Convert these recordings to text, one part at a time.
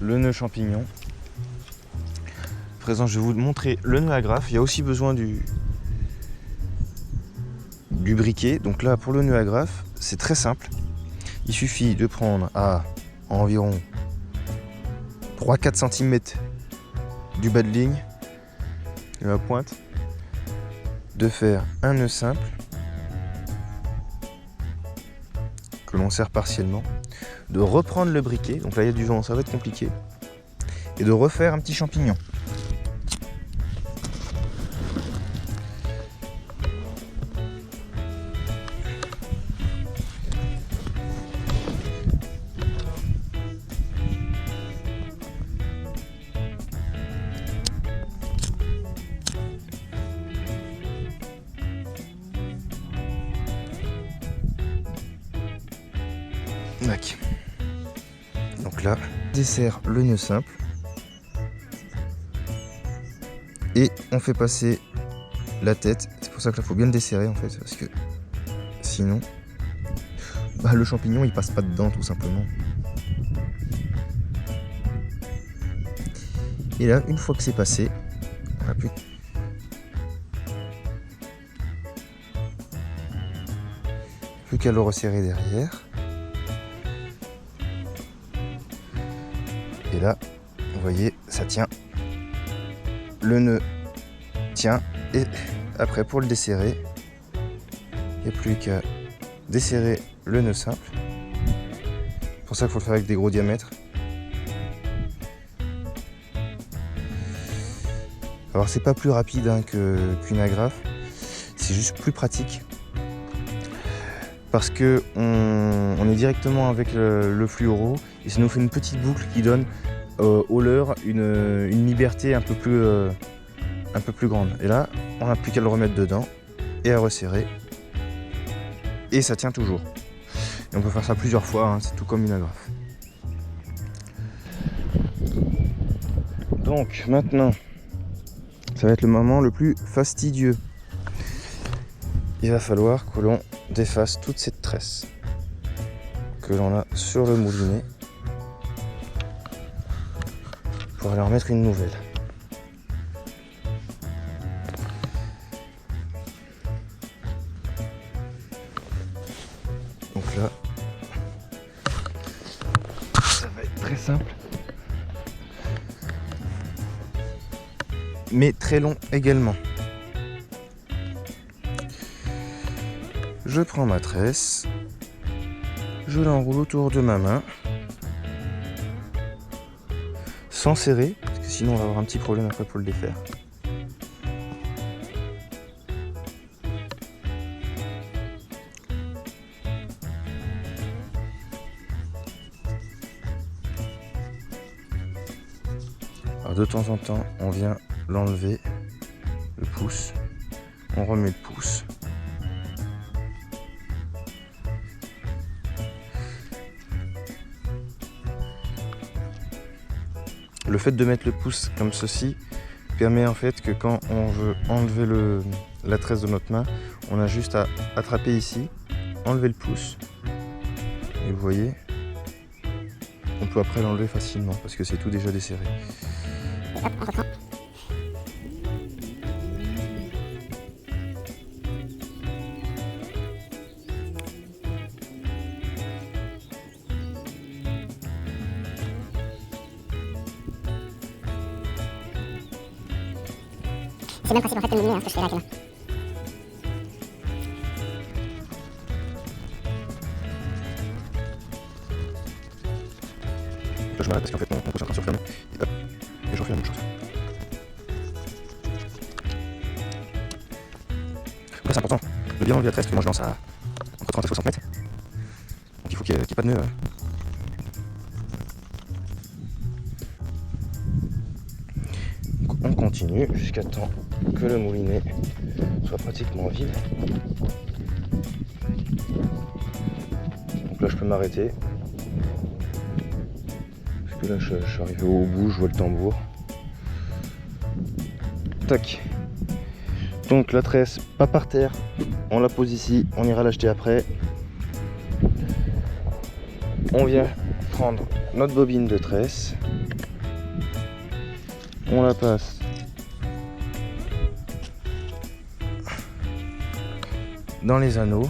le nœud champignon. À présent, je vais vous montrer le nœud agrafe. Il y a aussi besoin du briquet. Donc là, pour le nœud agrafe, c'est très simple. Il suffit de prendre à environ 3-4 cm du bas de ligne, de la pointe, de faire un nœud simple que l'on serre partiellement, de reprendre le briquet, donc là il y a du vent, ça va être compliqué, et de refaire un petit champignon. Donc là, on desserre le nœud simple et on fait passer la tête. C'est pour ça que là, faut bien le desserrer en fait, parce que sinon, le champignon il passe pas dedans tout simplement. Et là, une fois que c'est passé, on n'a plus qu'à le resserrer derrière. Et là, vous voyez, ça tient. Le nœud tient. Et après, pour le desserrer, il n'y a plus qu'à desserrer le nœud simple. C'est pour ça qu'il faut le faire avec des gros diamètres. Alors, c'est pas plus rapide qu'une agrafe. C'est juste plus pratique. Parce que on est directement avec le fluoro et ça nous fait une petite boucle qui donne au leurre une liberté un peu plus grande. Et là, on n'a plus qu'à le remettre dedans et à resserrer. Et ça tient toujours. Et on peut faire ça plusieurs fois, hein, c'est tout comme une agrafe. Donc maintenant, ça va être le moment le plus fastidieux. Il va falloir que l'on défasse toute cette tresse que l'on a sur le moulinet pour aller en mettre une nouvelle. Donc là, ça va être très simple, mais très long également. Je prends ma tresse, je l'enroule autour de ma main, sans serrer, parce que sinon on va avoir un petit problème après pour le défaire. Alors de temps en temps, on vient l'enlever, le pouce, on remet le pouce. Le fait de mettre le pouce comme ceci permet en fait que quand on veut enlever la tresse de notre main, on a juste à attraper ici, enlever le pouce, et vous voyez, on peut après l'enlever facilement parce que c'est tout déjà desserré. Hop, on reprend. C'est le même principe en fait que le moulinet, ce que je fais là avec la main. Là je m'arrête parce qu'en fait mon pouce est en train de se refermer. Et hop, et je refais la même chose. Donc là c'est important de bien enlever la tresse, parce que moi je lance à entre 30 et 60 mètres. Donc il faut qu'il n'y ait pas de nœud. On continue jusqu'à temps que le moulinet soit pratiquement vide. Donc là je peux m'arrêter. Parce que là je suis arrivé au bout, je vois le tambour. Tac. Donc la tresse, pas par terre, on la pose ici, on ira l'acheter après. On vient prendre notre bobine de tresse. On la passe dans les anneaux.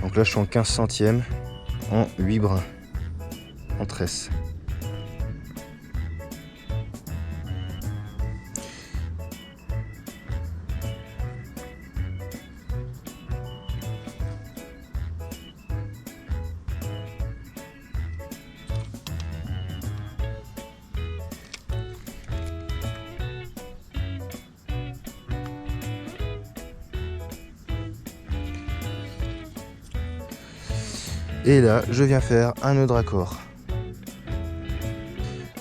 Donc là je suis en 15 centièmes en 8 brins en tresse. Et là, je viens faire un nœud de raccord.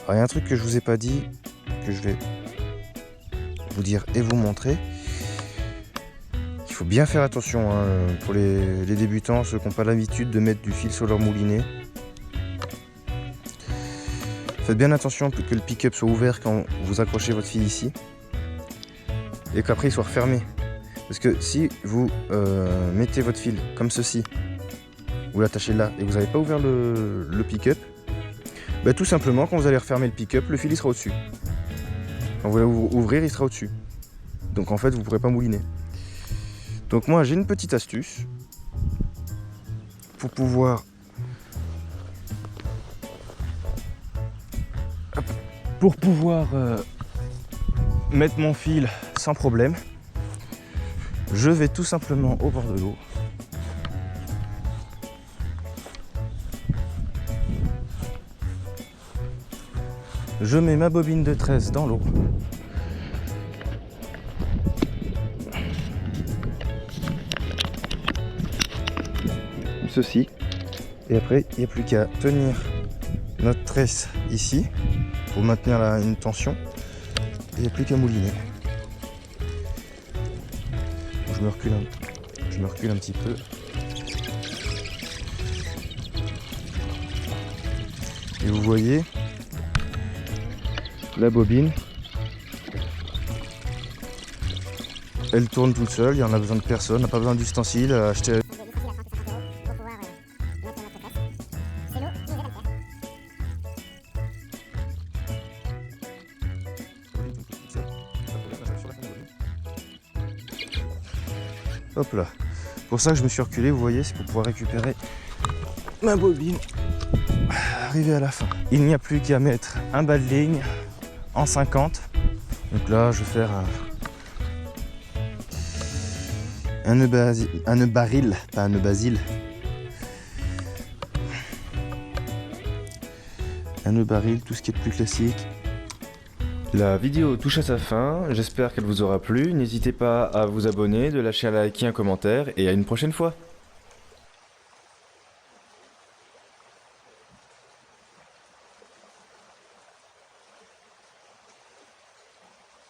Alors, il y a un truc que je vous ai pas dit, que je vais vous dire et vous montrer. Il faut bien faire attention hein, pour les débutants, ceux qui n'ont pas l'habitude de mettre du fil sur leur moulinet. Faites bien attention que le pick-up soit ouvert quand vous accrochez votre fil ici. Et qu'après il soit refermé. Parce que si vous mettez votre fil comme ceci, vous l'attachez là et que vous n'avez pas ouvert le pick-up, bah, tout simplement quand vous allez refermer le pick-up, le fil il sera au-dessus. Quand vous allez ouvrir, il sera au-dessus. Donc en fait vous ne pourrez pas mouliner. Donc moi j'ai une petite astuce pour pouvoir mettre mon fil sans problème. Je vais tout simplement au bord de l'eau. Je mets ma bobine de tresse dans l'eau. Ceci. Et après, il n'y a plus qu'à tenir notre tresse ici pour maintenir une tension. Et il n'y a plus qu'à mouliner. Je me recule un petit peu. Et vous voyez, la bobine, elle tourne toute seule, il n'y en a besoin de personne, on n'a pas besoin d'ustensiles à acheter. Hop là. Pour ça que je me suis reculé, vous voyez, c'est pour pouvoir récupérer ma bobine. Arrivé à la fin. Il n'y a plus qu'à mettre un bas de ligne en 50. Donc là, je vais faire un nœud baril, pas un nœud basil. Un nœud baril, tout ce qui est de plus classique. La vidéo touche à sa fin, j'espère qu'elle vous aura plu. N'hésitez pas à vous abonner, de lâcher un like et un commentaire, et à une prochaine fois.